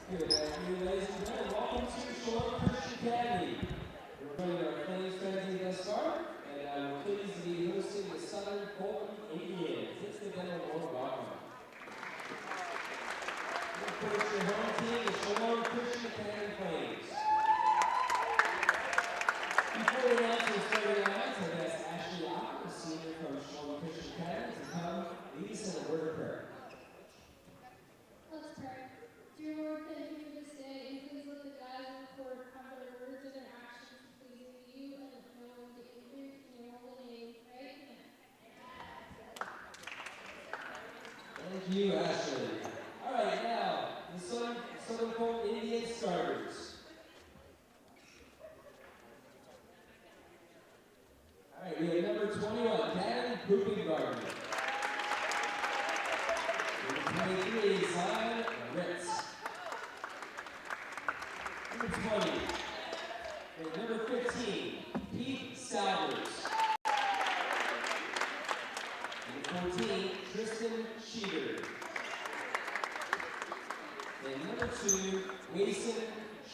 Good afternoon, ladies and gentlemen. Welcome to Fulton Christian Academy. We're playing our Flames frenzy thus far, and we're pleased to be hosting the Southern Fulton Indians. It's the Dental World Welcome. Of course, your home team is Fulton Christian Academy Flames. Before we announce the starting lines, I've asked Ashley Ock, a senior from Fulton Christian Academy, to come lead us in a word of prayer. Let's pray. Dear Lord, thank you for this day, and please let the guys on the court come to their words and their actions to please you and no one be injured. In your holy name, pray. Thank you, Ashley. All right, now, the Southern Fulton Indians starters. All right, we have number 21, Gavin Poopengarden. Number 23, Zion Ritz. Number 20, and number 15, Pete Salvers. Number 14, Tristan Sheeter. And number 2, Mason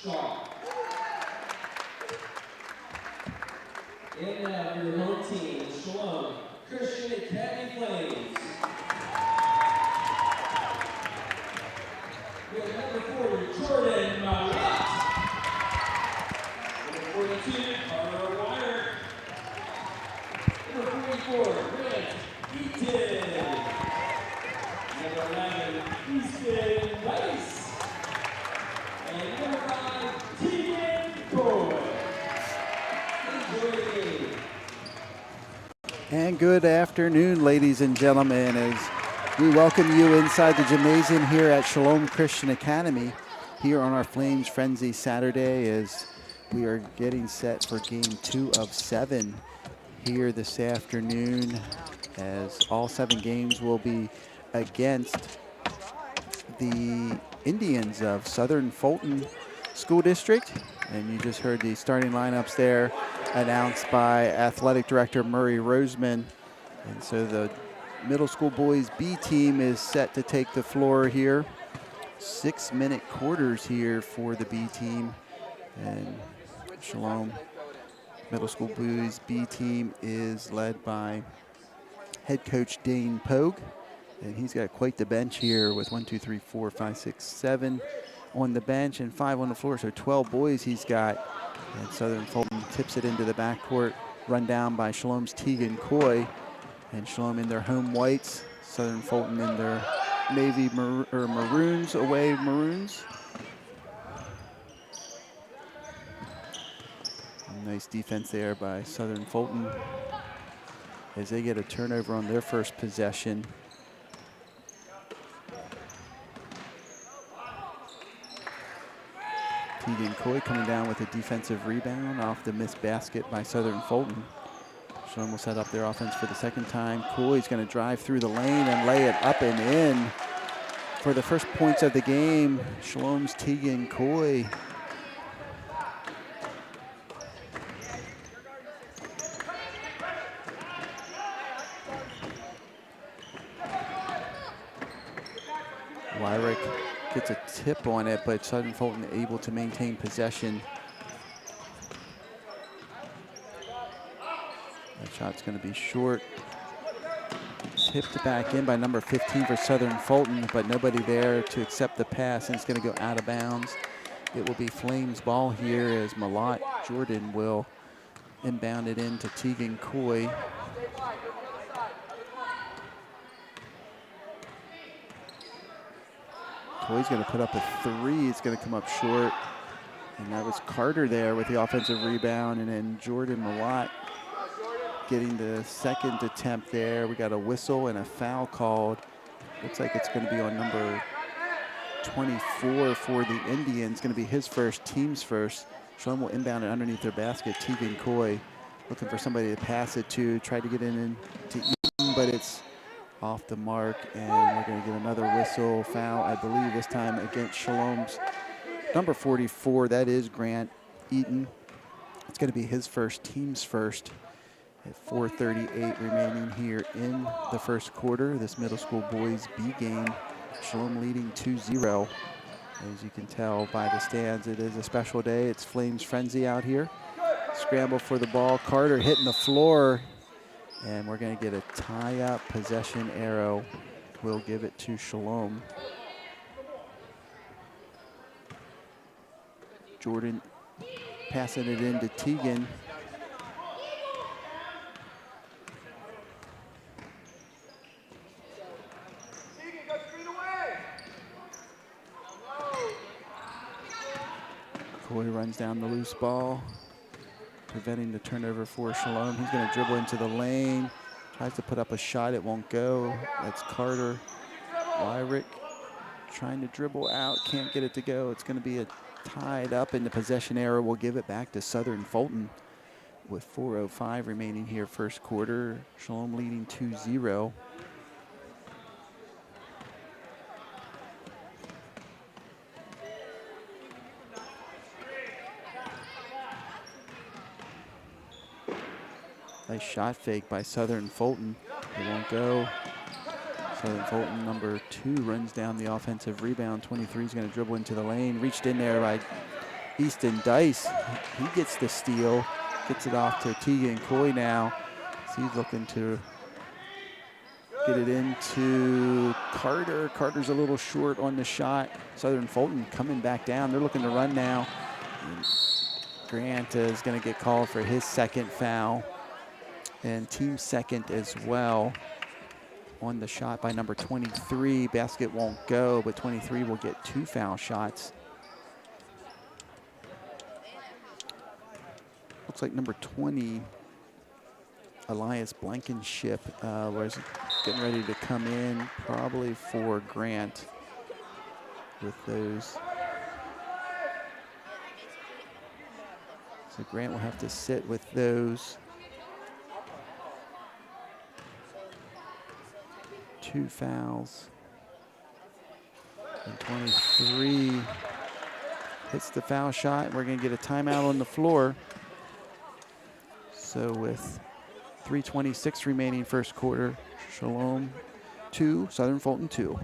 Shaw. And now for your home team, the Shalom Christian Academy Flames. We have number 40, Jordan Malott. Number 42, Carter Wire. Number 44, Grant Eaton. Number 11, Easton Rice. And number 5, Tegan Coy. Enjoy the game. And good afternoon, ladies and gentlemen, as we welcome you inside the gymnasium here at Shalom Christian Academy here on our Flames Frenzy Saturday as we are getting set for game 2 of 7 here this afternoon, as all 7 games will be against the Indians of Southern Fulton School District. And you just heard the starting lineups there announced by Athletic Director Murray Roseman. And so the middle school boys B team is set to take the floor here. 6-minute quarters here for the B team. And Shalom middle school boys B team is led by head coach Dane Pogue. And he's got quite the bench here with 1, 2, 3, 4, 5, 6, 7 on the bench and 5 on the floor. So 12 boys he's got. And Southern Fulton tips it into the backcourt, run down by Shalom's Tegan Coy. And Shalom in their home whites, Southern Fulton in their navy maroons, away maroons. Nice defense there by Southern Fulton as they get a turnover on their first possession. Tegan Coy coming down with a defensive rebound off the missed basket by Southern Fulton. Shalom will set up their offense for the second time. Coy's going to drive through the lane and lay it up and in. For the first points of the game, Shalom's Tegan Coy. Wyrick gets a tip on it, but Southern Fulton able to maintain possession. That shot's going to be short. Tipped back in by number 15 for Southern Fulton, but nobody there to accept the pass, and it's going to go out of bounds. It will be Flames ball here as Malott Jordan will inbound it into Tegan Coy. Coy's going to put up a 3. It's going to come up short. And that was Carter there with the offensive rebound. And then Jordan Malott getting the second attempt there. We got a whistle and a foul called. Looks like it's going to be on number 24 for the Indians. Going to be his first, team's first. Shalom will inbound it underneath their basket. Tegan Coy looking for somebody to pass it to. Tried to get in to Eaton, but it's off the mark, and we're going to get another whistle foul, I believe this time against Shalom's number 44. That is Grant Eaton. It's going to be his first, team's first, at 4:38 remaining here in the first quarter. This middle school boys B game, Shalom leading 2-0. As you can tell by the stands, it is a special day. It's Flames Frenzy out here. Scramble for the ball. Carter hitting the floor. And we're going to get a tie-up possession arrow. We'll give it to Shalom. Jordan passing it into Teagan. Coy runs down the loose ball, preventing the turnover for Shalom. He's going to dribble into the lane, tries to put up a shot, it won't go. That's Carter. Wyrick trying to dribble out, can't get it to go. It's going to be a tied up, and the possession error will give it back to Southern Fulton with 4:05 remaining here first quarter. Shalom leading 2-0. Nice shot fake by Southern Fulton. It won't go. Southern Fulton, number 2, runs down the offensive rebound. 23 is going to dribble into the lane. Reached in there by Easton Dice. He gets the steal. Gets it off to Teagan Coy now. So he's looking to get it into Carter. Carter's a little short on the shot. Southern Fulton coming back down. They're looking to run now. And Grant is going to get called for his second foul. And team second as well on the shot by number 23. Basket won't go, but 23 will get 2 foul shots. Looks like number 20, Elias Blankenship, was getting ready to come in, probably for Grant with those. So Grant will have to sit with those. 2 fouls. And 23 hits the foul shot. We're going to get a timeout on the floor. So with 3:26 remaining first quarter, Shalom 2, Southern Fulton 2.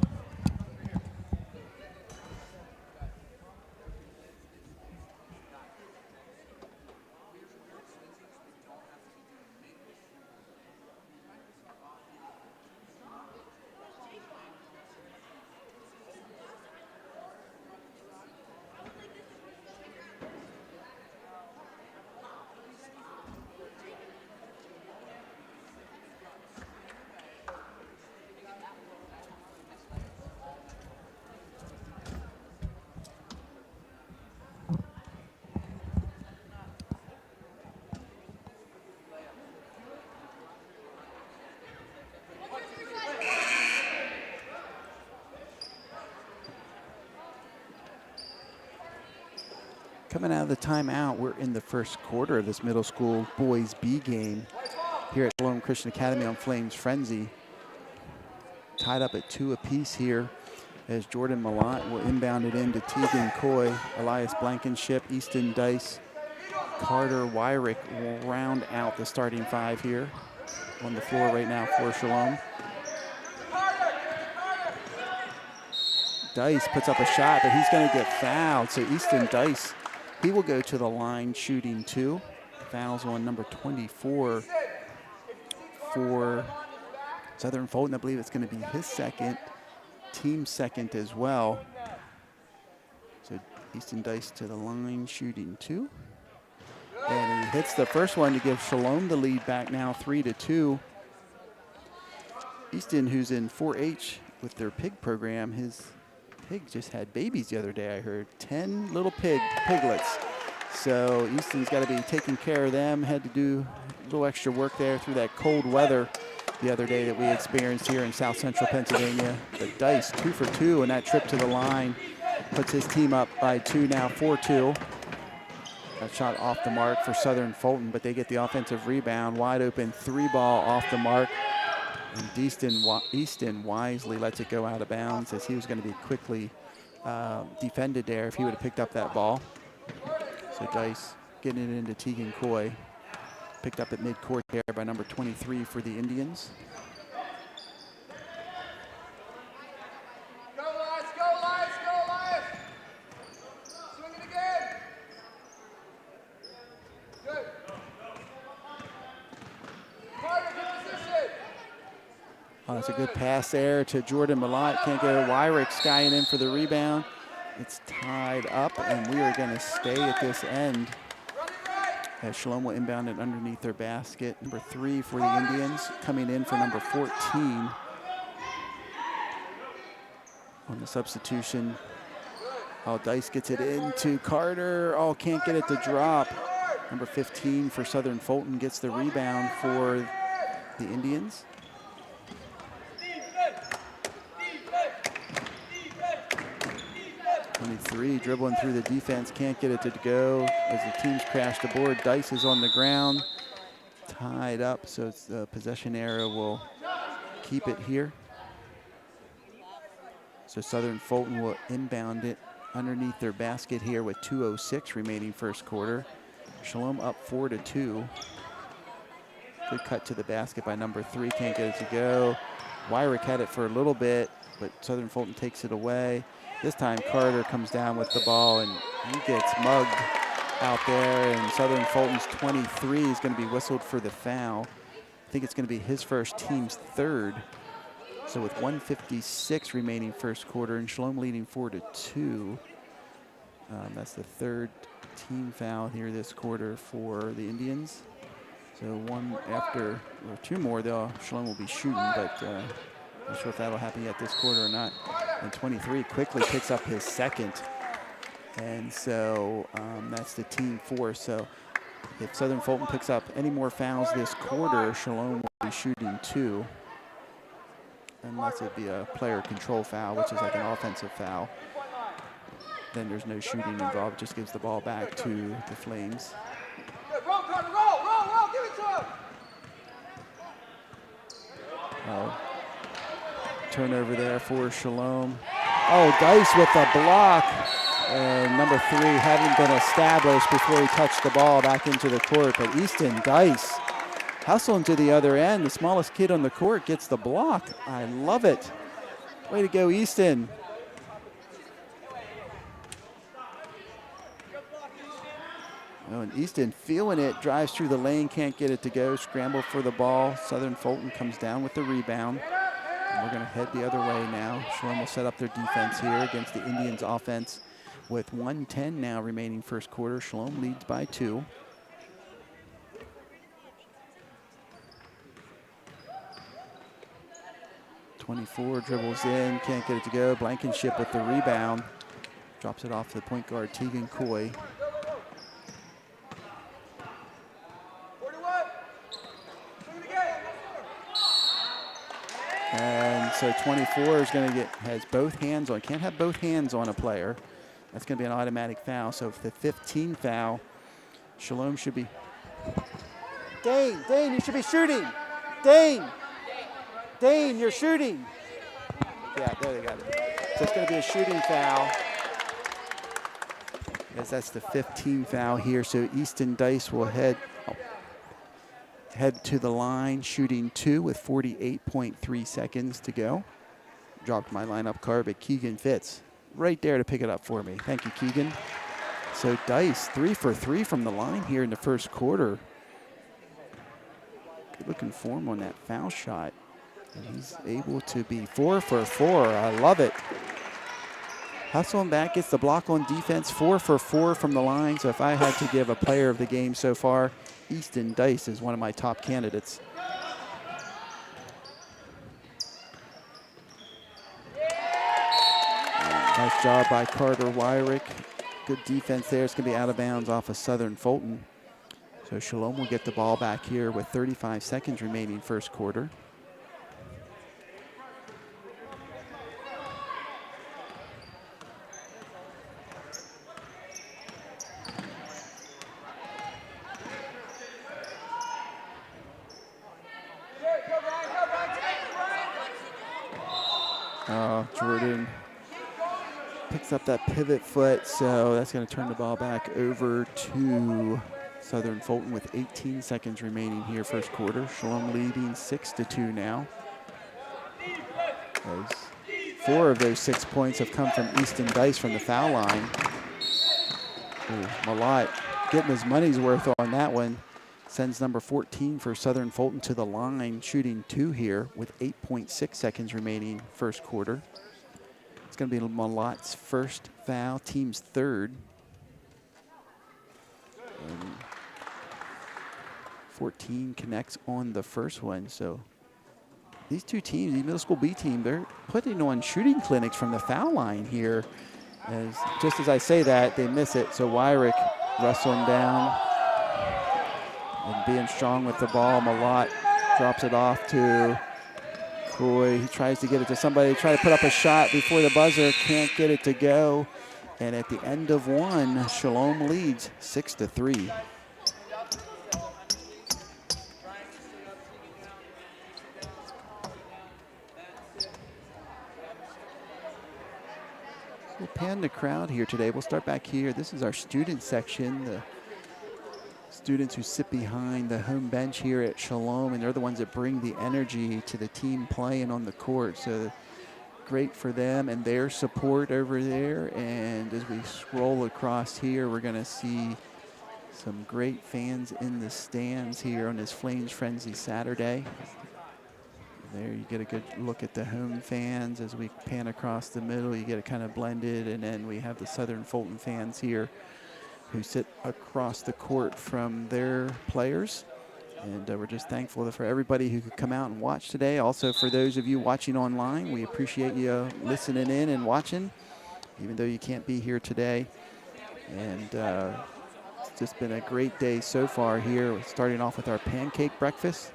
Coming out of the timeout, we're in the first quarter of this middle school boys B game here at Fulton Christian Academy on Flames Frenzy. Tied up at 2 apiece here as Jordan Malott will inbound it into Teagan Coy, Elias Blankenship, Easton Dice, Carter Wyrick will round out the starting 5 here on the floor right now for Shalom. Dice puts up a shot, but he's going to get fouled. So Easton Dice, he will go to the line shooting 2. Fouls on number 24 for Southern Fulton. I believe it's going to be his second, team second as well. So Easton Dice to the line shooting 2. And he hits the first one to give Shalom the lead back now 3-2. Easton, who's in 4-H with their pig program, his pig just had babies the other day, I heard. 10 little piglets. So Easton's got to be taking care of them. Had to do a little extra work there through that cold weather the other day that we experienced here in South Central Pennsylvania. But Dice 2 for 2, and that trip to the line puts his team up by 2 now, 4-2. That shot off the mark for Southern Fulton, but they get the offensive rebound. Wide open 3-ball off the mark. And Easton wisely lets it go out of bounds as he was going to be quickly defended there if he would have picked up that ball. So Dice getting it into Teagan Coy. Picked up at midcourt there by number 23 for the Indians. Go, Elias, go, Elias, go, Elias! That's a good pass there to Jordan Malott. Can't get it. Wyrick skying in for the rebound. It's tied up, and we are going to stay at this end. As Shalom will inbound it underneath their basket. Number 3 for the Indians, coming in for number 14. On the substitution, Dice gets it into Carter. Can't get it to drop. Number 15 for Southern Fulton gets the rebound for the Indians. 23 dribbling through the defense, can't get it to go as the teams crash the board. Dice is on the ground, tied up, so it's the possession area will keep it here. So Southern Fulton will inbound it underneath their basket here with 2:06 remaining first quarter. Shalom up 4-2. Good cut to the basket by number 3, can't get it to go. Wyrick had it for a little bit, but Southern Fulton takes it away. This time Carter comes down with the ball and he gets mugged out there, and Southern Fulton's 23 is going to be whistled for the foul. I think it's going to be his first, team's third. So with 1:56 remaining first quarter and Shalom leading 4-2, that's the third team foul here this quarter for the Indians. So one after, or 2 more, Shalom will be shooting, but not sure if that'll happen yet this quarter or not. And 23 quickly picks up his second. And so that's the team 4. So if Southern Fulton picks up any more fouls this quarter, Shalom will be shooting 2. Unless it be a player control foul, which is like an offensive foul. Then there's no shooting involved, it just gives the ball back to the Flames. Roll, Carter, roll, give it to him. Turnover there for Shalom. Dice with a block. And number 3 hadn't been established before he touched the ball back into the court. But Easton Dice hustling to the other end. The smallest kid on the court gets the block. I love it. Way to go, Easton. And Easton feeling it, drives through the lane, can't get it to go. Scramble for the ball. Southern Fulton comes down with the rebound. And we're going to head the other way now. Shalom will set up their defense here against the Indians offense with 1:10 now remaining first quarter. Shalom leads by 2. .24 dribbles in, can't get it to go. Blankenship with the rebound. Drops it off to the point guard, Tegan Coy. And so 24 is going to has both hands on. Can't have both hands on a player. That's going to be an automatic foul. So for the 15 foul, Shalom should be. Dane, you should be shooting. Dane, you're shooting. Yeah, there they got it. So it's going to be a shooting foul. As that's the 15 foul here. So Easton Dice will head to the line, shooting 2 with 48.3 seconds to go. Dropped my lineup card, but Keegan Fitz right there to pick it up for me. Thank you, Keegan. So Dice 3 for 3 from the line here in the first quarter. Good looking form on that foul shot. And he's able to be 4 for 4. I love it. Hustling back, gets the block on defense, 4 for 4 from the line. So if I had to give a player of the game so far, Easton Dice is one of my top candidates. Nice job by Carter Wyrick. Good defense there. It's going to be out of bounds off of Southern Fulton. So Shalom will get the ball back here with 35 seconds remaining first quarter. Jordan picks up that pivot foot, so that's going to turn the ball back over to Southern Fulton with 18 seconds remaining here first quarter. Shalom leading 6-2 now. As 4 of those 6 points have come from Easton Dice from the foul line. Malott getting his money's worth on that one. Sends number 14 for Southern Fulton to the line, shooting 2 here with 8.6 seconds remaining first quarter. It's going to be Malotte's first foul, team's third. And 14 connects on the first one. So these two teams, the middle school B team, they're putting on shooting clinics from the foul line here. Just as I say that, they miss it. So Wyrick wrestling down and being strong with the ball. Malotte drops it off to Coy. He tries to get it to somebody, try to put up a shot before the buzzer, can't get it to go. And at the end of one, Shalom leads 6-3. We'll pan the crowd here today. We'll start back here. This is our student section. The students who sit behind the home bench here at Shalom, and they're the ones that bring the energy to the team playing on the court. So great for them and their support over there. And as we scroll across here, we're going to see some great fans in the stands here on this Flames Frenzy Saturday. There you get a good look at the home fans. As we pan across the middle, you get it kind of blended, and then we have the Southern Fulton fans here who sit across the court from their players. And we're just thankful for everybody who could come out and watch today. Also for those of you watching online, we appreciate you listening in and watching, even though you can't be here today. And it's just been a great day so far here, starting off with our pancake breakfast.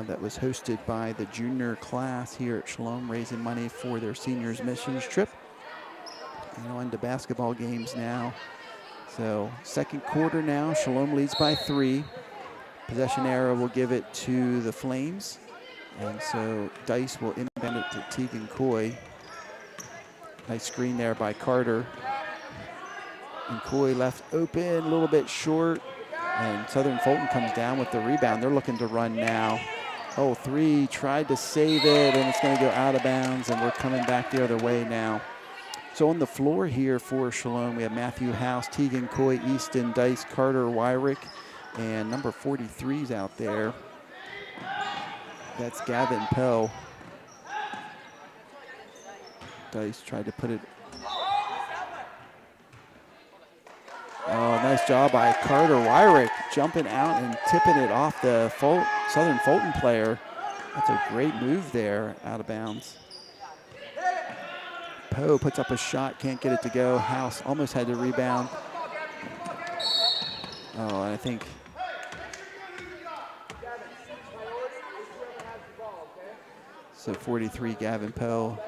That was hosted by the junior class here at Shalom, raising money for their seniors missions trip. And on to basketball games now. So second quarter now, Shalom leads by 3. Possession arrow will give it to the Flames. And so Dice will inbound it to Tegan Coy. Nice screen there by Carter. And Coy left open, a little bit short. And Southern Fulton comes down with the rebound. They're looking to run now. Oh, 3, tried to save it, and it's going to go out of bounds, and we're coming back the other way now. So on the floor here for Shalom, we have Matthew House, Tegan Coy, Easton, Dice, Carter, Wyrick, and number 43's out there. That's Gavin Pell. Dice tried to put it. Oh, nice job by Carter Wyrick, jumping out and tipping it off the Southern Fulton player. That's a great move there, out of bounds. Poe puts up a shot, can't get it to go. House almost had the rebound. Oh, and I think so 43, Gavin Poe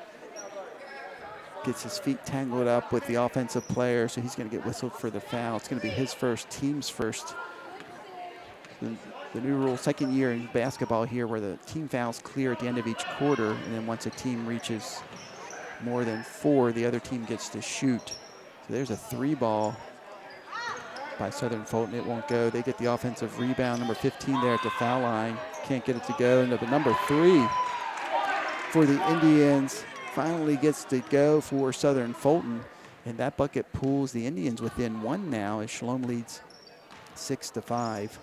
gets his feet tangled up with the offensive player, so he's going to get whistled for the foul. It's going to be his first, team's first. The new rule, second year in basketball here, where the team fouls clear at the end of each quarter, and then once a team reaches more than 4, the other team gets to shoot. So there's a 3 ball by Southern Fulton. It won't go. They get the offensive rebound. Number 15 there at the foul line. Can't get it to go. And the number 3 for the Indians finally gets to go for Southern Fulton, and that bucket pulls the Indians within 1 now as Shalom leads 6-5.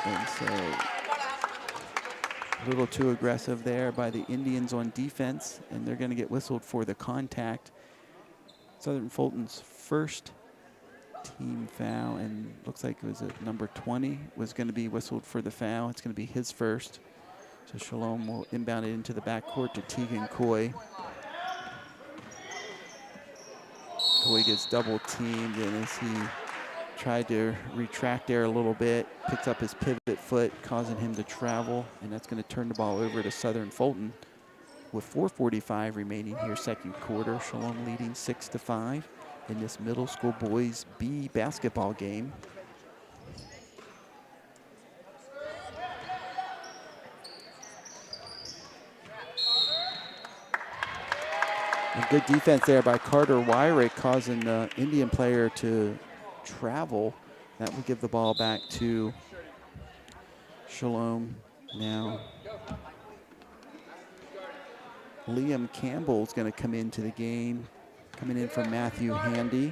And so a little too aggressive there by the Indians on defense, and they're going to get whistled for the contact. Southern Fulton's first team foul, and looks like it was at number 20 was going to be whistled for the foul. It's going to be his first. So Shalom will inbound it into the backcourt to Tegan Coy. Coy gets double teamed, and as he tried to retract there a little bit, picks up his pivot foot, causing him to travel, and that's going to turn the ball over to Southern Fulton with 4:45 remaining here, second quarter. Shalom leading 6-5 in this middle school boys B basketball game. And good defense there by Carter Wyrick, causing the Indian player to travel. That will give the ball back to Shalom now. Liam Campbell's going to come into the game, coming in from Matthew Handy.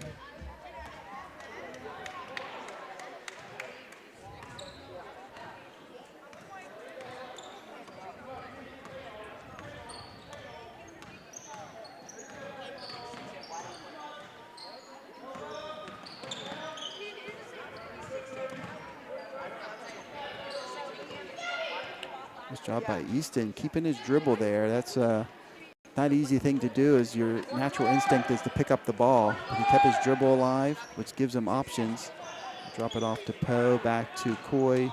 job by Easton, keeping his dribble there. That's not an easy thing to do, as your natural instinct is to pick up the ball. But he kept his dribble alive, which gives him options. Drop it off to Poe, back to Coy.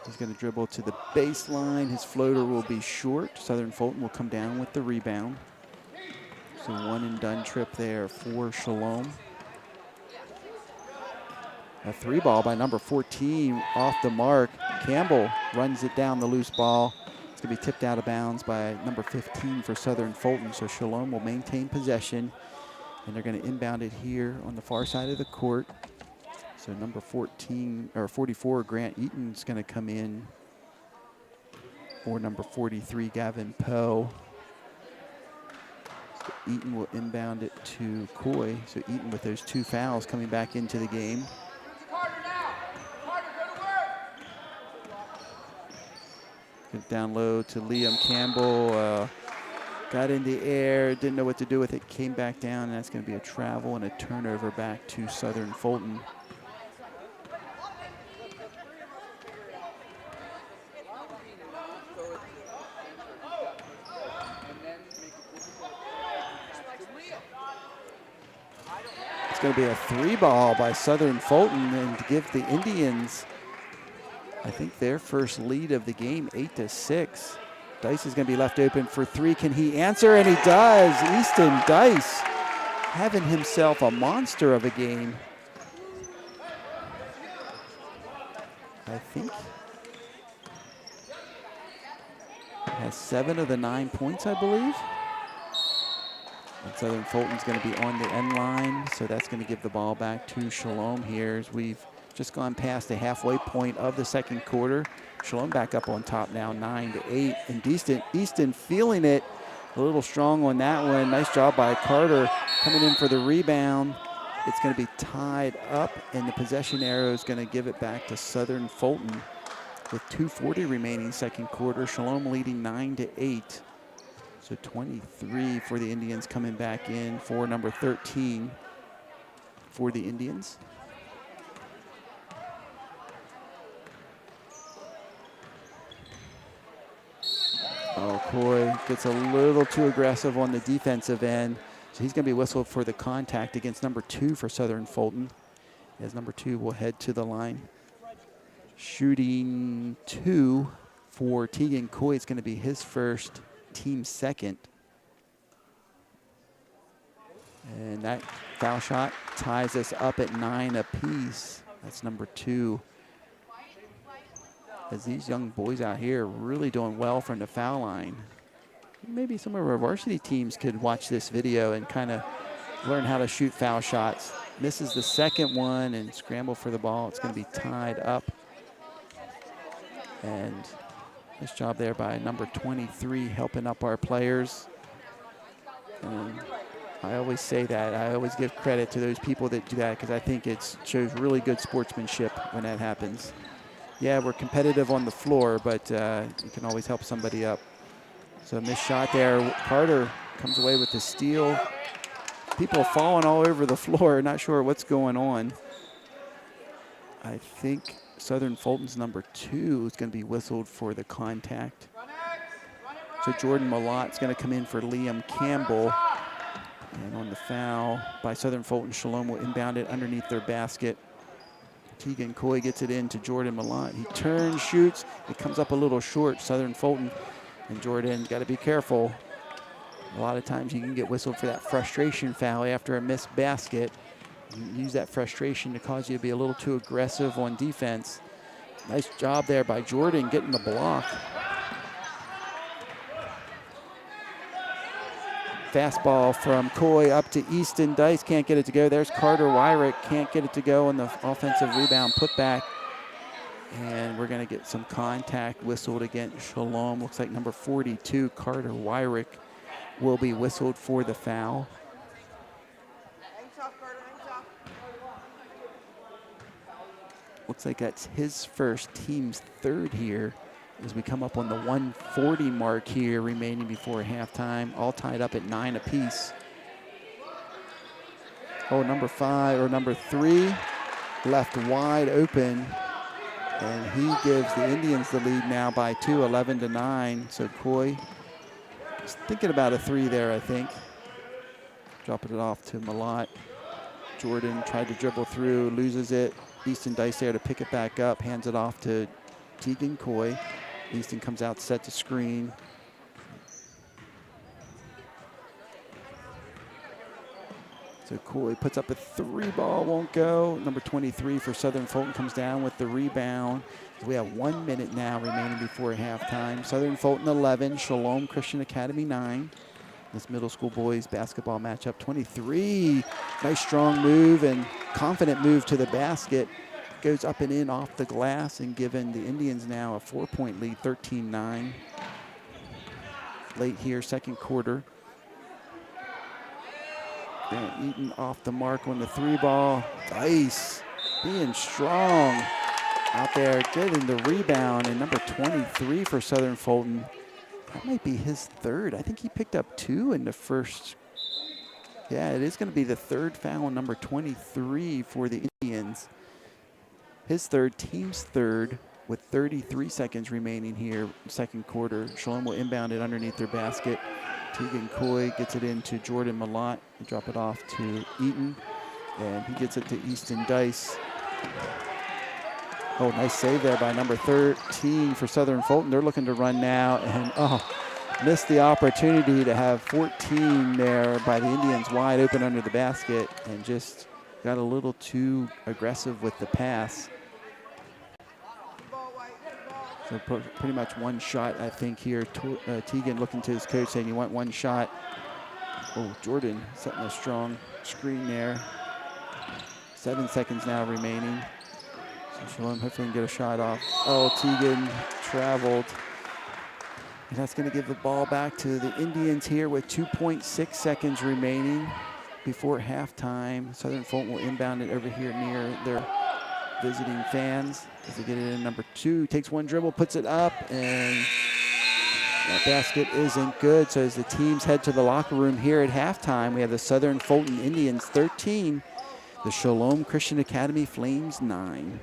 He's going to dribble to the baseline. His floater will be short. Southern Fulton will come down with the rebound. So one and done trip there for Shalom. A 3-ball by number 14 off the mark. Campbell runs it down the loose ball. It's going to be tipped out of bounds by number 15 for Southern Fulton. So Shalom will maintain possession, and they're going to inbound it here on the far side of the court. So number 14 or 44, Grant Eaton's going to come in for number 43, Gavin Poe. So Eaton will inbound it to Coy. So Eaton with those 2 fouls coming back into the game. Get it down low to Liam Campbell. Got in the air, didn't know what to do with it, came back down, and that's going to be a travel and a turnover back to Southern Fulton. It's going to be a 3-ball by Southern Fulton, and to give the Indians, I think, their first lead of the game, 8-6. Dice is going to be left open for 3. Can he answer? And he does. Easton Dice having himself a monster of a game. I think has 7 of the 9 points, I believe. And Southern Fulton's going to be on the end line, so that's going to give the ball back to Shalom here as we've just gone past the halfway point of the second quarter. Shalom back up on top now, 9-8. And Easton feeling it a little strong on that one. Nice job by Carter coming in for the rebound. It's going to be tied up, and the possession arrow is going to give it back to Southern Fulton with 2:40 remaining second quarter. Shalom leading 9-8. So 23 for the Indians coming back in for number 13 for the Indians. Oh, Coy gets a little too aggressive on the defensive end. So he's going to be whistled for the contact against number 2 for Southern Fulton, as number 2 will head to the line. Shooting 2 for Tegan Coy. It's going to be his first, team second. And that foul shot ties us up at 9 apiece. That's number 2. As these young boys out here really doing well from the foul line. Maybe some of our varsity teams could watch this video and kind of learn how to shoot foul shots. Misses the second one and scramble for the ball. It's going to be tied up. And nice job there by number 23 helping up our players. And I always say that. I always give credit to those people that do that, because I think it shows really good sportsmanship when that happens. Yeah, we're competitive on the floor, but you can always help somebody up. So missed shot there. Carter comes away with the steal. People falling all over the floor, not sure what's going on. I think Southern Fulton's number 2 is going to be whistled for the contact. So Jordan Malot's going to come in for Liam Campbell. And on the foul by Southern Fulton, Shalom will inbound it underneath their basket. Tegan Coy gets it in to Jordan Malott. He turns, shoots. It comes up a little short. Southern Fulton and Jordan got to be careful. A lot of times you can get whistled for that frustration foul after a missed basket. You use that frustration to cause you to be a little too aggressive on defense. Nice job there by Jordan getting the block. Fastball from Coy up to Easton. Dice can't get it to go. There's Carter Wyrick, can't get it to go on the offensive rebound putback. And we're going to get some contact whistled against Shalom. Looks like number 42, Carter Wyrick, will be whistled for the foul. Looks like that's his first, team's third here, as we come up on the 1:40 mark here remaining before halftime, all tied up at 9 apiece. Oh, number 5 or number 3 left wide open. And he gives the Indians the lead now by 2, 11-9. So Coy is thinking about a 3 there, I think. Dropping it off to Malott. Jordan tried to dribble through, loses it. Easton Dice there to pick it back up, hands it off to Tegan Coy. Easton comes out, set the screen. So Coy puts up a 3 ball, won't go. Number 23 for Southern Fulton comes down with the rebound. We have 1 minute now remaining before halftime. Southern Fulton 11, Shalom Christian Academy 9. This middle school boys basketball matchup. 23, nice strong move and confident move to the basket. Goes up and in off the glass and giving the Indians now a 4-point lead, 13-9. Late here, second quarter. Grant Eaton off the mark on the 3 ball. Dice being strong out there, getting the rebound. And number 23 for Southern Fulton, that might be his 3rd. I think he picked up 2 in the first. Yeah, it is going to be the 3rd foul on number 23 for the Indians. His 3rd, team's 3rd, with 33 seconds remaining here, second quarter. Shalom will inbound it underneath their basket. Tegan Coy gets it into Jordan Malott. They drop it off to Eaton, and he gets it to Easton Dice. Oh, nice save there by number 13 for Southern Fulton. They're looking to run now, and missed the opportunity to have 14 there by the Indians wide open under the basket, and just got a little too aggressive with the pass. So pretty much one shot, I think, here. Tegan looking to his coach saying, you want one shot. Oh, Jordan setting a strong screen there. 7 seconds now remaining. So Shalom hopefully can get a shot off. Oh, Tegan traveled. And that's going to give the ball back to the Indians here with 2.6 seconds remaining before halftime. Southern Fulton will inbound it over here near their visiting fans as they get it in. Number 2 takes one dribble, puts it up, and that basket isn't good. So as the teams head to the locker room here at halftime, we have the Southern Fulton Indians 13, the Shalom Christian Academy Flames 9.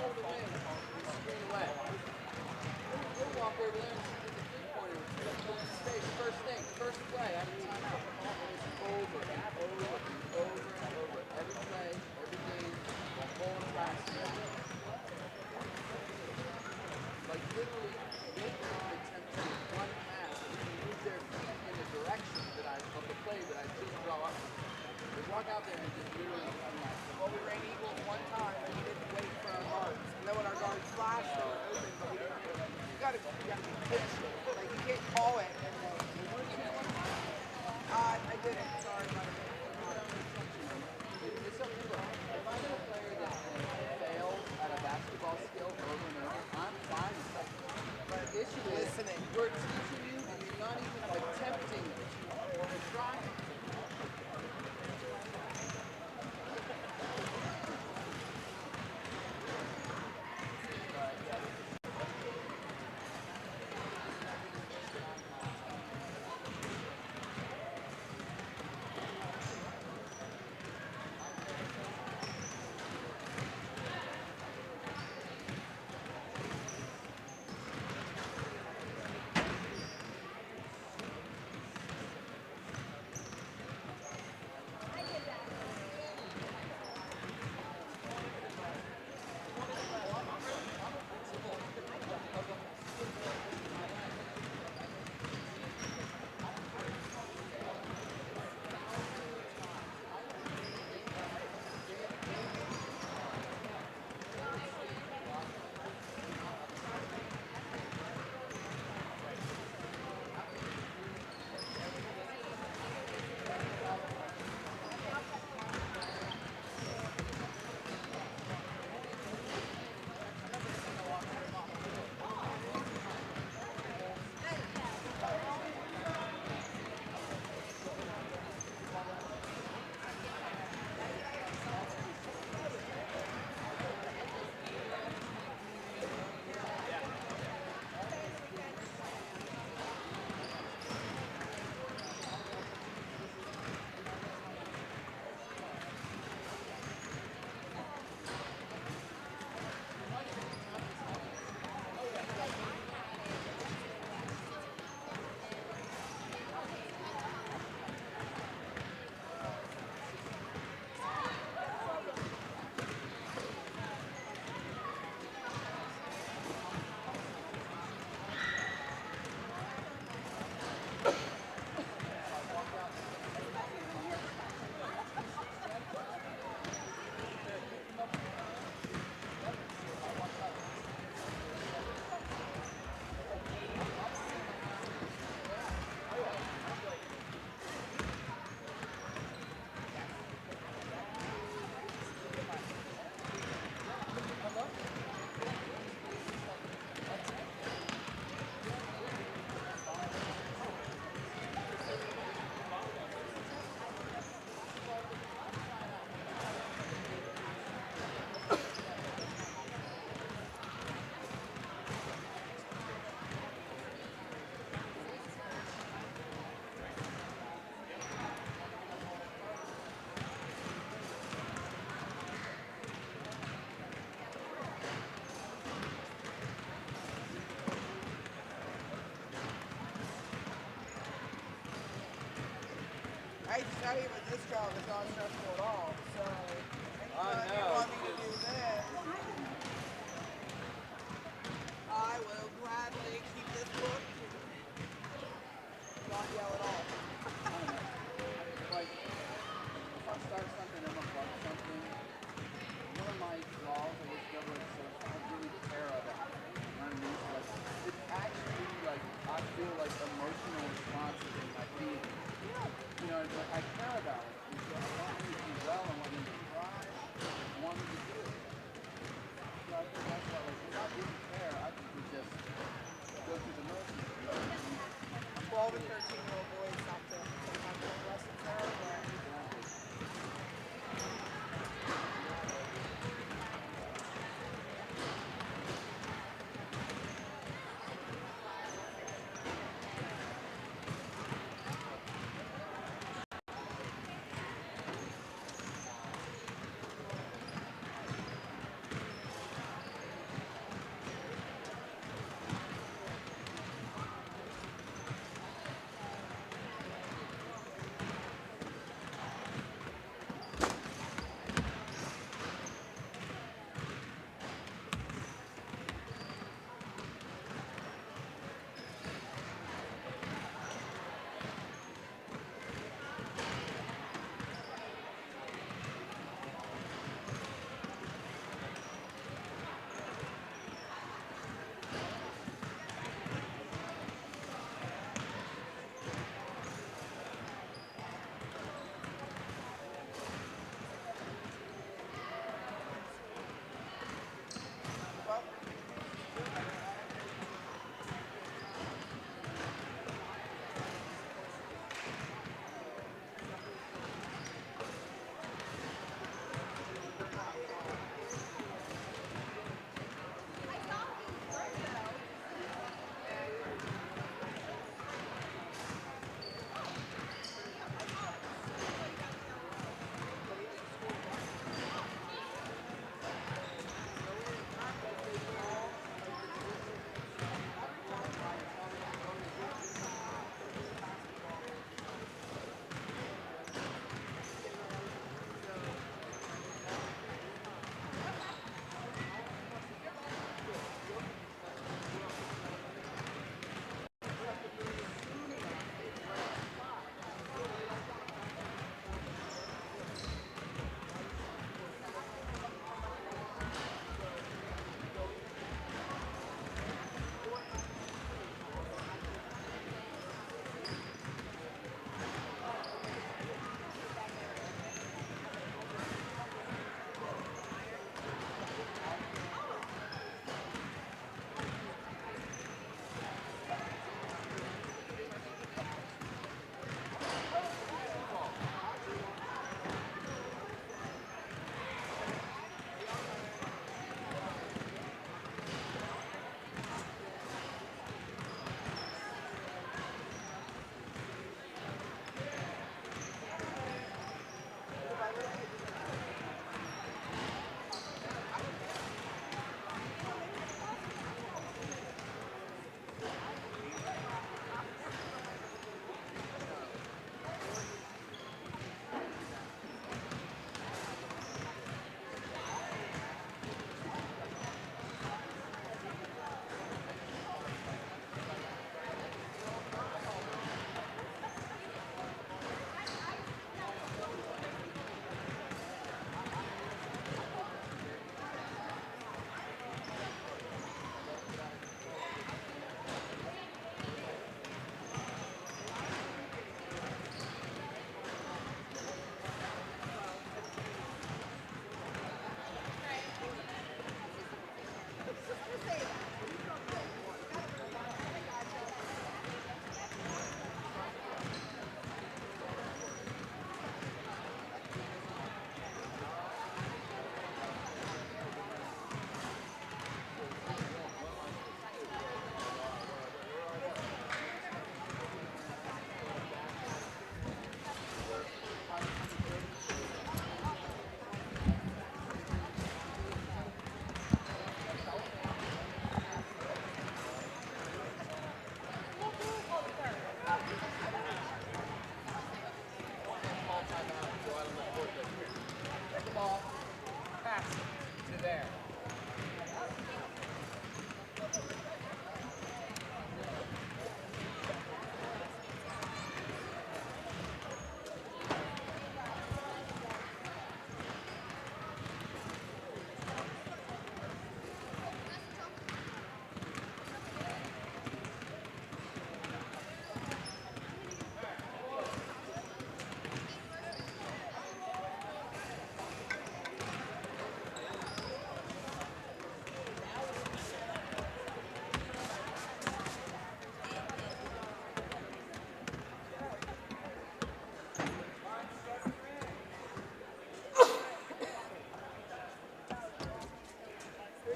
over the wing, and screen away. We'll walk over there and shoot the three-pointer. Space, first thing, first play, after timeout. It's over and over and over and over. Every play, every game, the whole practice. Like literally, make them attempt to run past and move their feet in the direction that of the play that I just draw up. They walk out there and just literally run that. Well, we ran equal one time and we didn't wait for our guards. And then when our guards flashed, they were open, but we didn't. You gotta be patient. Like you can't call it and then. I didn't. Sorry, but It's up to you. If I'm a player that fails at a basketball skill over and over, I'm fine with that. But the issue is listening. we're teaching you and you're not even attempting to try. I hate to tell you, but this job is not stressful at all. So, anytime you want me to do this, I will gladly keep this book. Not yell at all. Like, if I start something, I'm gonna bug something. One of my flaws I discovered is I really care about underneath. Like, it's actually like I feel like emotional responses in my feet. You know, it's like I care about it. And so I want them to do well. I want them to thrive. I want them to do it. So I think that's why, like, if I didn't care, I think we just go through the motions. 12 and 13-year-old boys have to take my lessons there.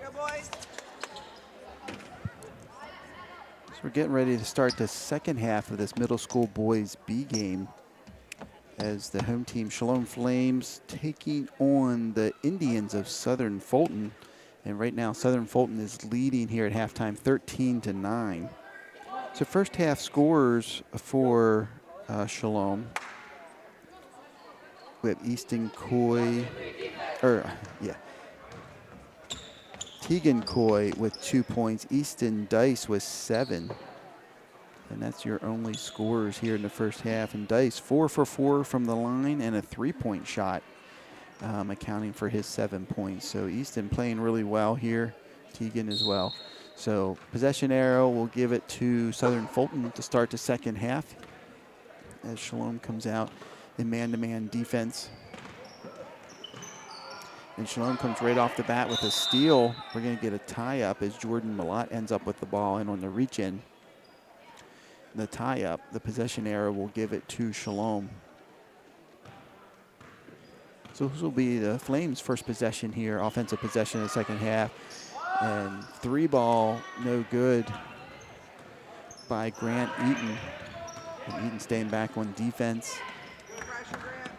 Go, boys. So we're getting ready to start the second half of this middle school boys B game as the home team Shalom Flames taking on the Indians of Southern Fulton. And right now Southern Fulton is leading here at halftime 13-9. So first half scores for Shalom. We have Tegan Coy with 2 points, Easton Dice with 7. And that's your only scorers here in the first half. And Dice 4 for 4 from the line and a 3-point shot, accounting for his 7 points. So Easton playing really well here, Tegan as well. So possession arrow will give it to Southern Fulton to start the second half as Shalom comes out in man-to-man defense. And Shalom comes right off the bat with a steal. We're going to get a tie-up as Jordan Malott ends up with the ball, and on the reach-in, the tie-up, the possession arrow will give it to Shalom. So this will be the Flames' first possession here, offensive possession in the second half. And 3-ball, no good by Grant Eaton. And Eaton staying back on defense. Good pressure, Grant.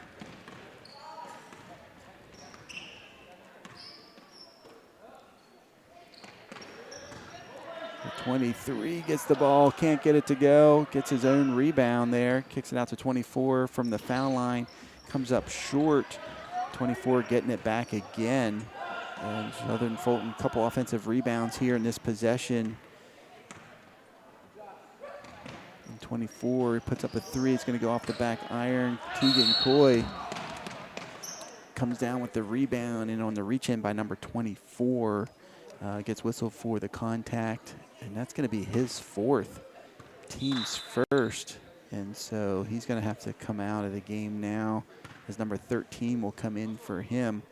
23 gets the ball, can't get it to go, gets his own rebound there, kicks it out to 24 from the foul line, comes up short. 24 getting it back again. And Southern Fulton, a couple offensive rebounds here in this possession. And 24, he puts up a 3, it's gonna go off the back iron. Tegan Coy comes down with the rebound, and on the reach in by number 24, gets whistled for the contact. And that's going to be his 4th, team's first. And so he's going to have to come out of the game now as number 13 will come in for him.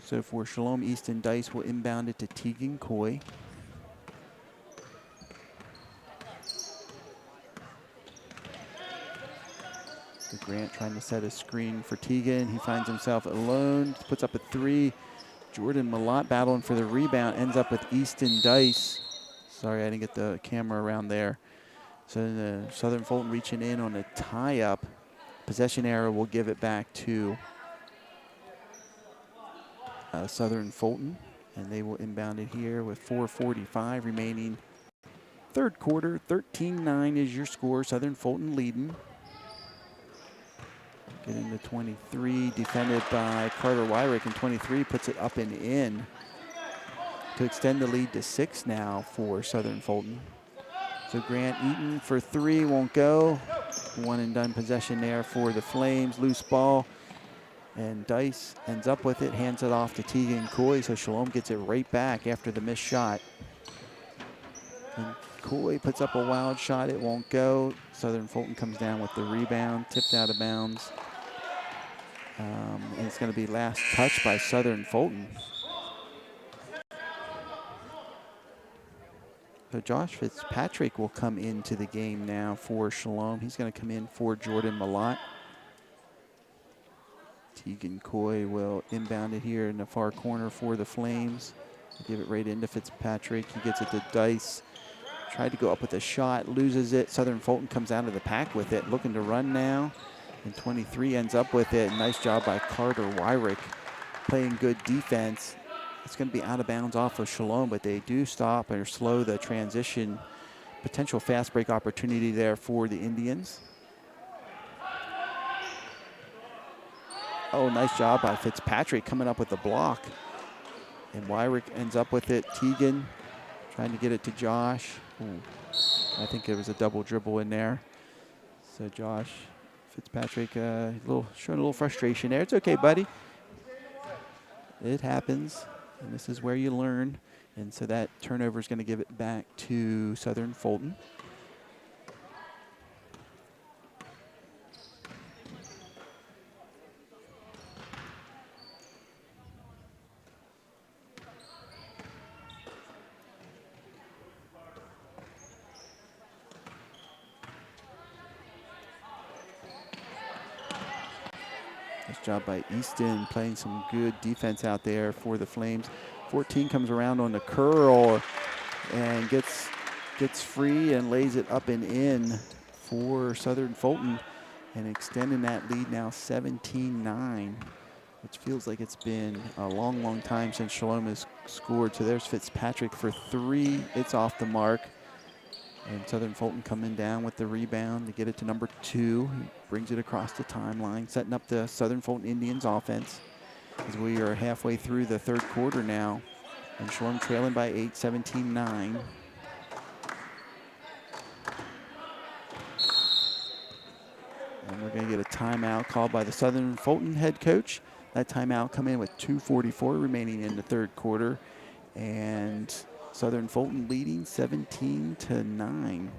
So for Shalom, Easton Dice will inbound it to Tegan Coy. The Grant trying to set a screen for Tegan. He finds himself alone, puts up a 3. Jordan Malott battling for the rebound, ends up with Easton Dice. Sorry, I didn't get the camera around there. So the Southern Fulton reaching in on a tie-up. Possession arrow will give it back to Southern Fulton, and they will inbound it here with 4:45 remaining. Third quarter, 13-9 is your score. Southern Fulton leading. Getting to 23, defended by Carter Wyrick, and 23 puts it up and in to extend the lead to 6 now for Southern Fulton. So Grant Eaton for 3 won't go. One and done possession there for the Flames. Loose ball, and Dice ends up with it, hands it off to Tegan Coy, so Shalom gets it right back after the missed shot. And Coy puts up a wild shot, it won't go. Southern Fulton comes down with the rebound, tipped out of bounds. And it's going to be last touch by Southern Fulton. So Josh Fitzpatrick will come into the game now for Shalom. He's going to come in for Jordan Malott. Tegan Coy will inbound it here in the far corner for the Flames. Give it right into Fitzpatrick. He gets it to Dice. Tried to go up with a shot, loses it. Southern Fulton comes out of the pack with it, looking to run now. And 23 ends up with it. Nice job by Carter Wyrick, playing good defense. It's going to be out of bounds off of Shalom, but they do stop or slow the transition. Potential fast break opportunity there for the Indians. Oh, nice job by Fitzpatrick coming up with the block. And Wyrick ends up with it. Tegan trying to get it to Josh. Ooh, I think there was a double dribble in there. So Josh Fitzpatrick showing a little frustration there. It's okay, buddy. It happens, and this is where you learn. And so that turnover is going to give it back to Southern Fulton. Nice job by Easton, playing some good defense out there for the Flames. 14 comes around on the curl and gets free and lays it up and in for Southern Fulton, and extending that lead now 17-9, which feels like it's been a long, long time since Shalom has scored. So there's Fitzpatrick for 3. It's off the mark. And Southern Fulton coming down with the rebound to get it to number 2. He brings it across the timeline, setting up the Southern Fulton Indians offense as we are halfway through the third quarter now. And Shalom trailing by 8, 17-9. And we're going to get a timeout called by the Southern Fulton head coach. That timeout come in with 2:44 remaining in the third quarter. And Southern Fulton leading 17-9.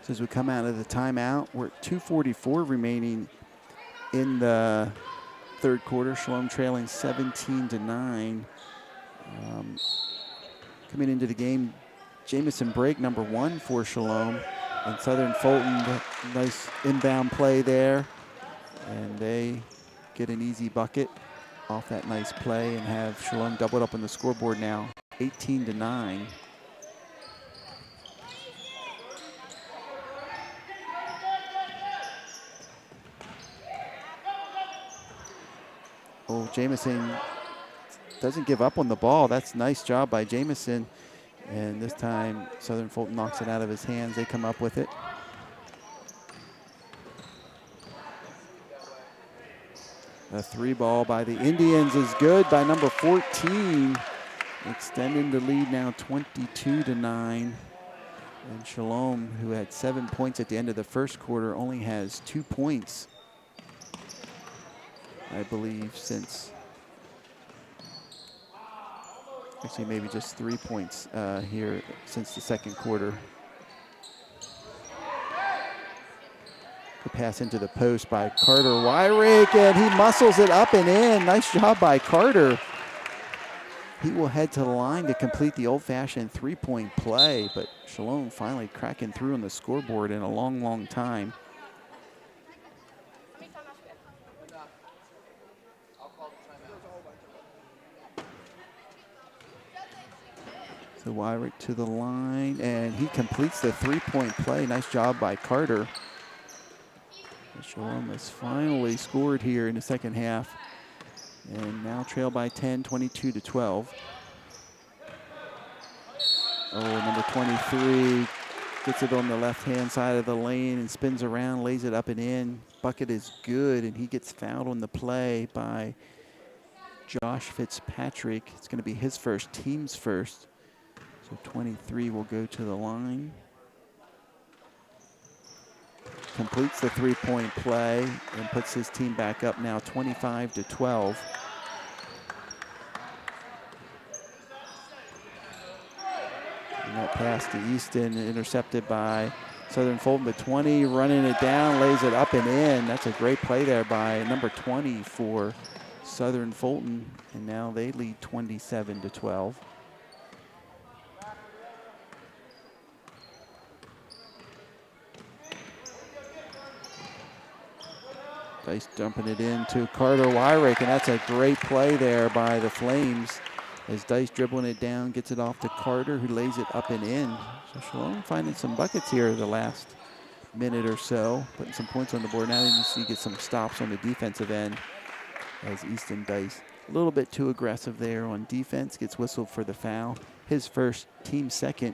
So as we come out of the timeout, we're at 2:44 remaining in the third quarter. Shalom trailing 17-9. Coming into the game, Jamison Brake, number 1 for Shalom. And Southern Fulton, nice inbound play there. And they get an easy bucket off that nice play and have Shalom doubled up on the scoreboard now, 18-9. Oh, Jamison doesn't give up on the ball. That's a nice job by Jamison. And this time, Southern Fulton knocks it out of his hands. They come up with it. A 3 ball by the Indians is good by number 14. Extending the lead now 22-9. And Shalom, who had 7 points at the end of the first quarter, only has 2 points, I believe, since actually maybe just 3 points here since the second quarter. The pass into the post by Carter Wyrick, and he muscles it up and in. Nice job by Carter. He will head to the line to complete the old-fashioned 3-point play, but Shalom finally cracking through on the scoreboard in a long, long time. So Wyrick to the line, and he completes the 3-point play. Nice job by Carter. Shalom has finally scored here in the second half, and now trail by 10, 22-12. Oh, number 23 gets it on the left-hand side of the lane and spins around, lays it up and in. Bucket is good, and he gets fouled on the play by Josh Fitzpatrick. It's going to be his first, team's first. So 23 will go to the line. Completes the 3-point play and puts his team back up now 25-12. And that pass to Easton intercepted by Southern Fulton, but 20 running it down, lays it up and in. That's a great play there by number 20 for Southern Fulton, and now they lead 27-12. Dice dumping it into Carter Wyrick, and that's a great play there by the Flames as Dice dribbling it down, gets it off to Carter, who lays it up and in. So Shalom finding some buckets here the last minute or so, putting some points on the board. Now they just need to get some stops on the defensive end as Easton Dice a little bit too aggressive there on defense, gets whistled for the foul. His first, team second,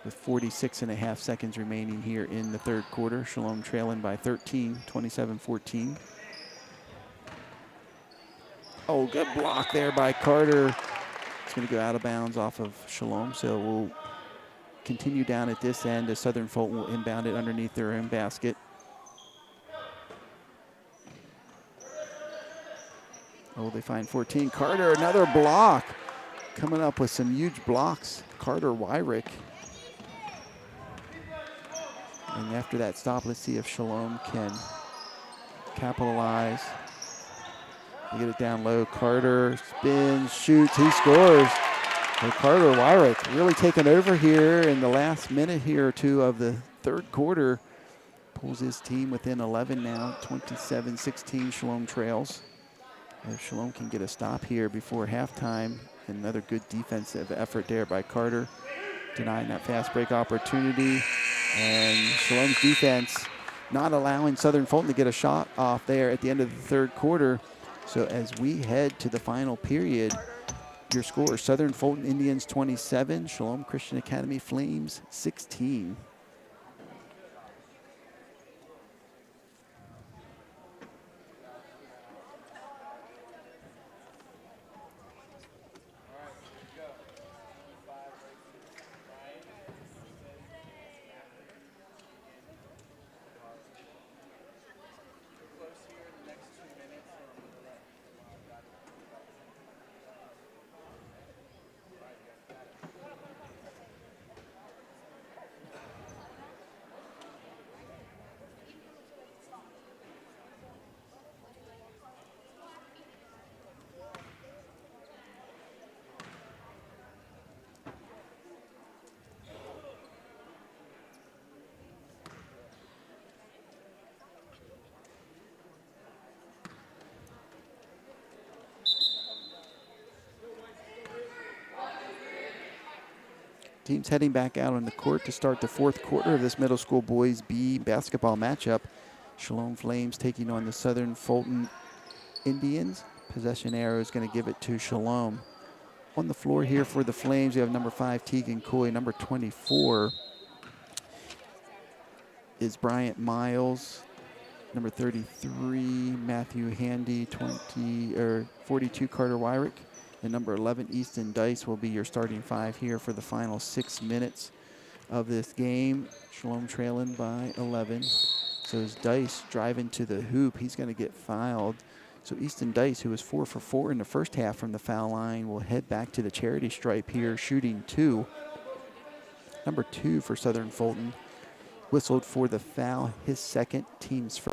with 46.5 seconds remaining here in the third quarter. Shalom trailing by 13, 27-14. Oh, good block there by Carter. It's going to go out of bounds off of Shalom, so we'll continue down at this end as Southern Fulton will inbound it underneath their own basket. Oh, they find 14. Carter, another block. Coming up with some huge blocks, Carter Wyrick. And after that stop, let's see if Shalom can capitalize. They get it down low. Carter spins, shoots, he scores. And Carter Wyrick really taking over here in the last minute here or two of the third quarter. Pulls his team within 11 now, 27-16 Shalom trails. If Shalom can get a stop here before halftime, another good defensive effort there by Carter, denying that fast break opportunity. And Shalom's defense not allowing Southern Fulton to get a shot off there at the end of the third quarter. So as we head to the final period, your score, Southern Fulton Indians 27, Shalom Christian Academy Flames 16. Teams heading back out on the court to start the fourth quarter of this middle school boys B basketball matchup. Shalom Flames taking on the Southern Fulton Indians. Possession arrow is going to give it to Shalom. On the floor here for the Flames, you have number 5, Tegan Coy. Number 24 is Bryant Miles. Number 33, Matthew Handy. 42, Carter Wyrick. And number 11, Easton Dice, will be your starting 5 here for the final 6 minutes of this game. Shalom trailing by 11. So as Dice driving to the hoop, he's going to get fouled. So Easton Dice, who was 4 for 4 in the first half from the foul line, will head back to the charity stripe here, shooting 2. Number 2 for Southern Fulton whistled for the foul, his second, team's first.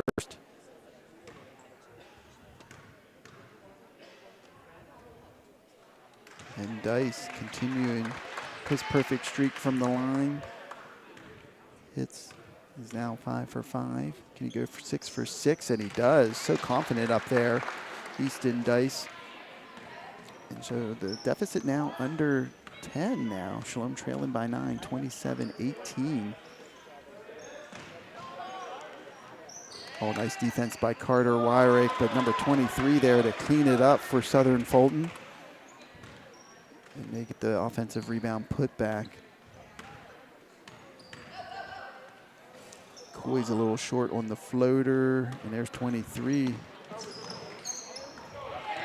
And Dice continuing his perfect streak from the line. He's now 5 for 5. Can he go for 6 for 6? And he does. So confident up there, Easton Dice. And so the deficit now under 10 now. Shalom trailing by 9, 27-18. Oh, nice defense by Carter Wyrick, but number 23 there to clean it up for Southern Fulton. And they get the offensive rebound put back. Coy's a little short on the floater, and there's 23.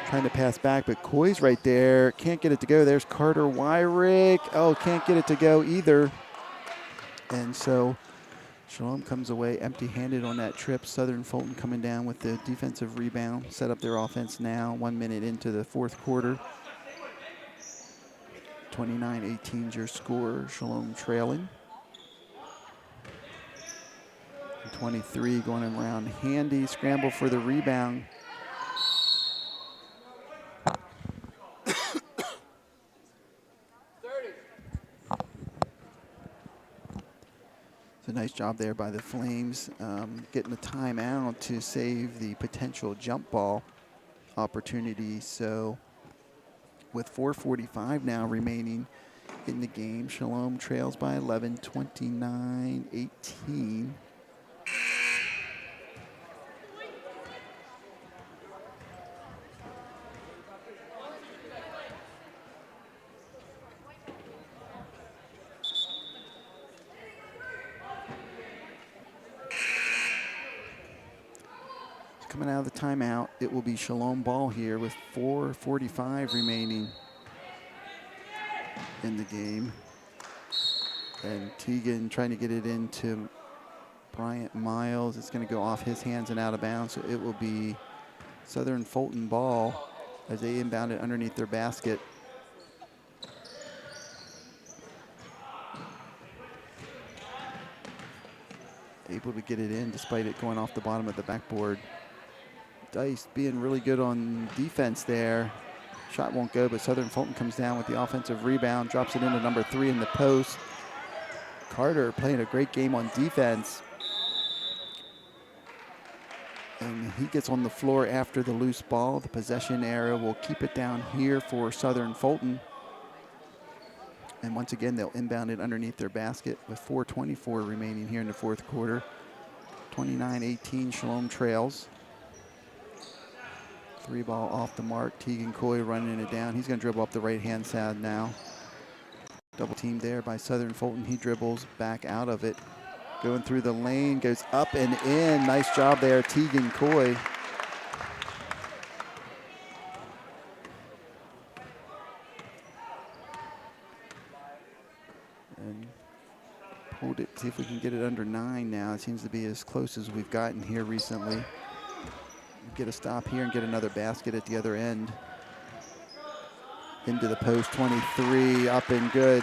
Trying to pass back, but Coy's right there. Can't get it to go. There's Carter Wyrick. Oh, can't get it to go either. And so Shalom comes away empty-handed on that trip. Southern Fulton coming down with the defensive rebound. Set up their offense now, 1 minute into the fourth quarter. 29-18 is your score. Shalom trailing. And 23 going around Handy. Scramble for the rebound. It's a nice job there by the Flames, getting the timeout to save the potential jump ball opportunity. So with 4:45 now remaining in the game, Shalom trails by 11, 29-18. coming out of the timeout. It will be Shalom ball here with 4:45 remaining in the game. And Teagan trying to get it into Bryant Miles. It's going to go off his hands and out of bounds, so it will be Southern Fulton ball as they inbound it underneath their basket. Able to get it in despite it going off the bottom of the backboard. Dice being really good on defense there. Shot won't go, but Southern Fulton comes down with the offensive rebound, drops it into number 3 in the post. Carter playing a great game on defense. And he gets on the floor after the loose ball. The possession area will keep it down here for Southern Fulton. And once again, they'll inbound it underneath their basket with 4:24 remaining here in the fourth quarter. 29-18, Shalom trails. 3 ball off the mark. Teagan Coy running it down. He's going to dribble up the right-hand side now. Double team there by Southern Fulton. He dribbles back out of it. Going through the lane, goes up and in. Nice job there, Teagan Coy. And hold it, see if we can get it under 9 now. It seems to be as close as we've gotten here recently. Get a stop here and get another basket at the other end. Into the post, 23, up and good.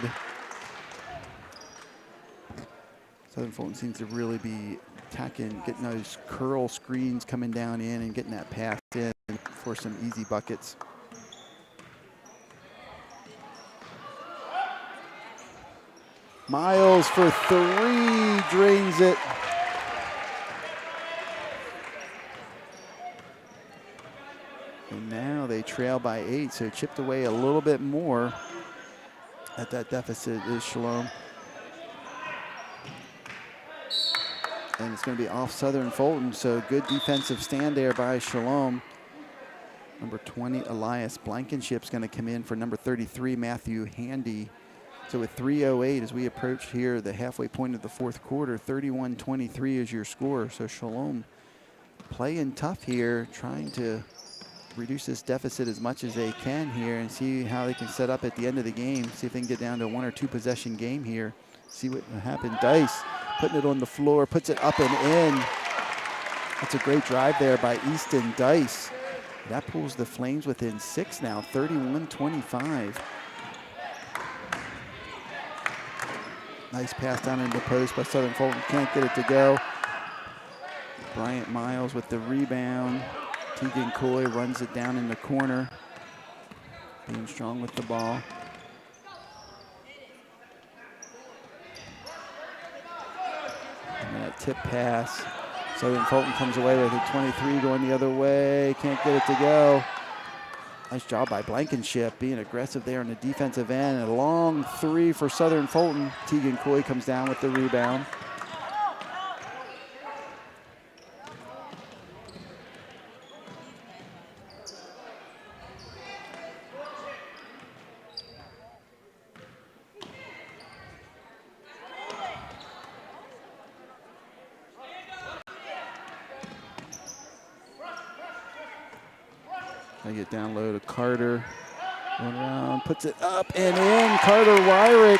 Southern Fulton seems to really be attacking, getting those curl screens coming down in and getting that pass in for some easy buckets. Miles for 3, drains it. And now they trail by 8, so chipped away a little bit more at that deficit is Shalom. And it's going to be off Southern Fulton, so good defensive stand there by Shalom. Number 20, Elias Blankenship's going to come in for number 33, Matthew Handy. So with 3:08 as we approach here the halfway point of the fourth quarter, 31-23 is your score. So Shalom playing tough here, trying to reduce this deficit as much as they can here and see how they can set up at the end of the game, see if they can get down to a 1 or 2 possession game here. See what happened. Dice putting it on the floor, puts it up and in. That's a great drive there by Easton Dice. That pulls the Flames within 6 now, 31-25. Nice pass down into the post by Southern Fulton, can't get it to go. Bryant Miles with the rebound. Teagan Coy runs it down in the corner, being strong with the ball. And that tip pass. Southern Fulton comes away with it, 23 going the other way, can't get it to go. Nice job by Blankenship, being aggressive there on the defensive end. And a long 3 for Southern Fulton. Teagan Coy comes down with the rebound. I get down low to Carter. Going around, puts it up and in. Carter Wyrick.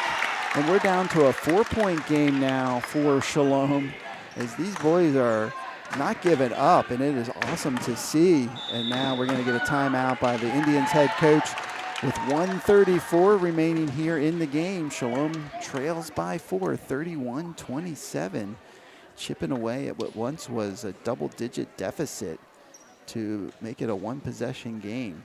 And we're down to a 4-point game now for Shalom, as these boys are not giving up, and it is awesome to see. And now we're going to get a timeout by the Indians head coach with 1:34 remaining here in the game. Shalom trails by 4, 31-27, chipping away at what once was a double-digit deficit to make it a 1-possession game.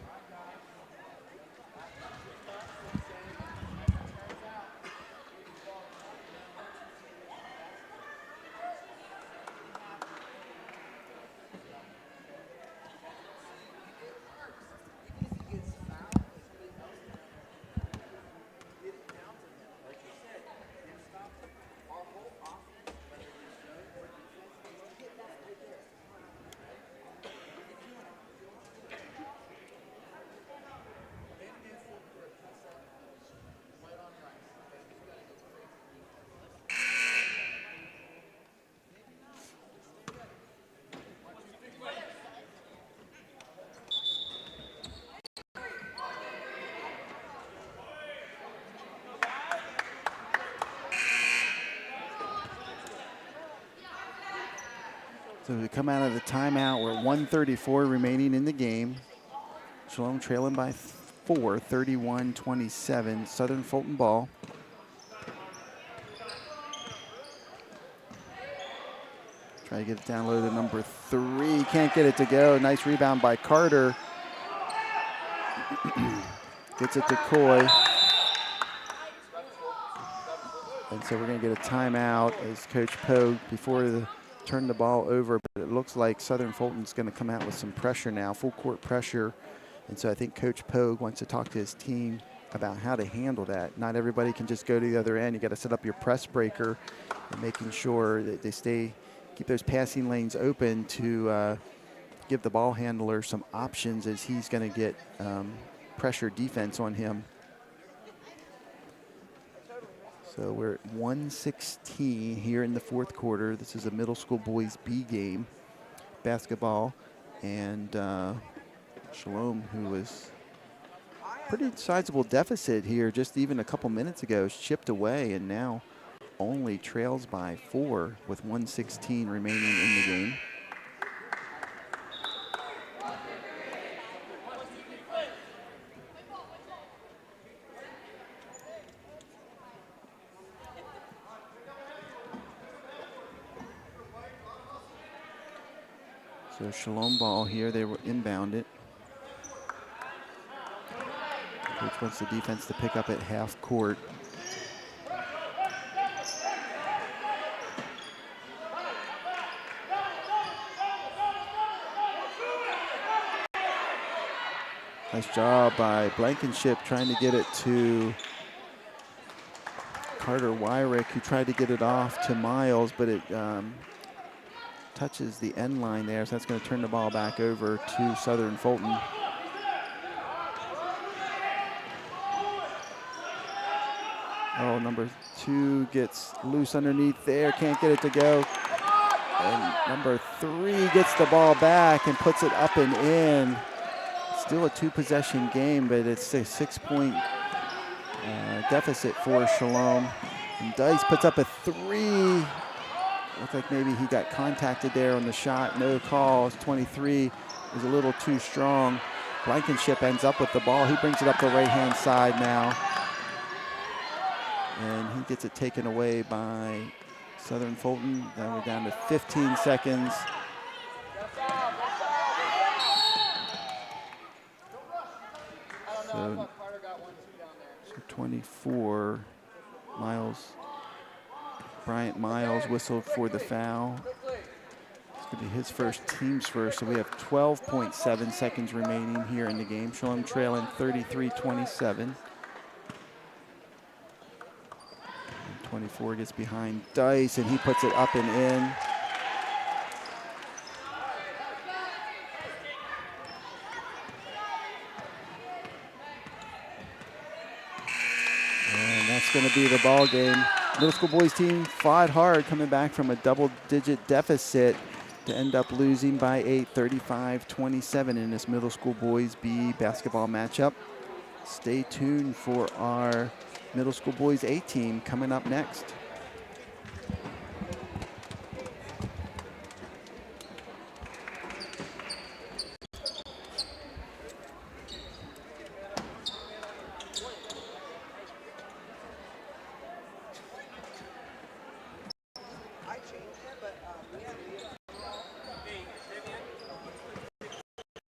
So we come out of the timeout. We're 1:34 remaining in the game. Shalom trailing by 4, 31-27. Southern Fulton ball. Try to get it down low to number 3. Can't get it to go. Nice rebound by Carter. Gets it to Coy. And so we're going to get a timeout as Coach Pogue, before the turn the ball over, but it looks like Southern Fulton's going to come out with some pressure now, full court pressure. And so I think Coach Pogue wants to talk to his team about how to handle that. Not everybody can just go to the other end. You got to set up your press breaker and making sure that they keep those passing lanes open to give the ball handler some options as he's going to get pressure defense on him. So we're at 1:16 here in the fourth quarter. This is a middle school boys B game, basketball, and Shalom, who was pretty sizable deficit here just even a couple minutes ago, chipped away and now only trails by 4 with 1:16 remaining in the game. So Shalom ball here, they were inbound it. Coach wants the defense to pick up at half court. Nice job by Blankenship trying to get it to Carter Wyrick, who tried to get it off to Miles, but it touches the end line there, so that's going to turn the ball back over to Southern Fulton. Oh, number 2 gets loose underneath there, can't get it to go. And number 3 gets the ball back and puts it up and in. Still a 2-possession game, but it's a 6-point deficit for Shalom. And Dice puts up a 3. Looked like maybe he got contacted there on the shot. No call. 23 is a little too strong. Blankenship ends up with the ball. He brings it up the right-hand side now. And he gets it taken away by Southern Fulton. Now we're down to 15 seconds. So 24, Bryant Miles whistled for the foul. It's going to be his first, team's first. So we have 12.7 seconds remaining here in the game. Shalom trailing 33-27. 24 gets behind Dice, and he puts it up and in. And that's going to be the ball game. Middle school boys team fought hard, coming back from a double-digit deficit to end up losing by 8, 35-27 in this middle school boys B basketball matchup. Stay tuned for our middle school boys A team coming up next.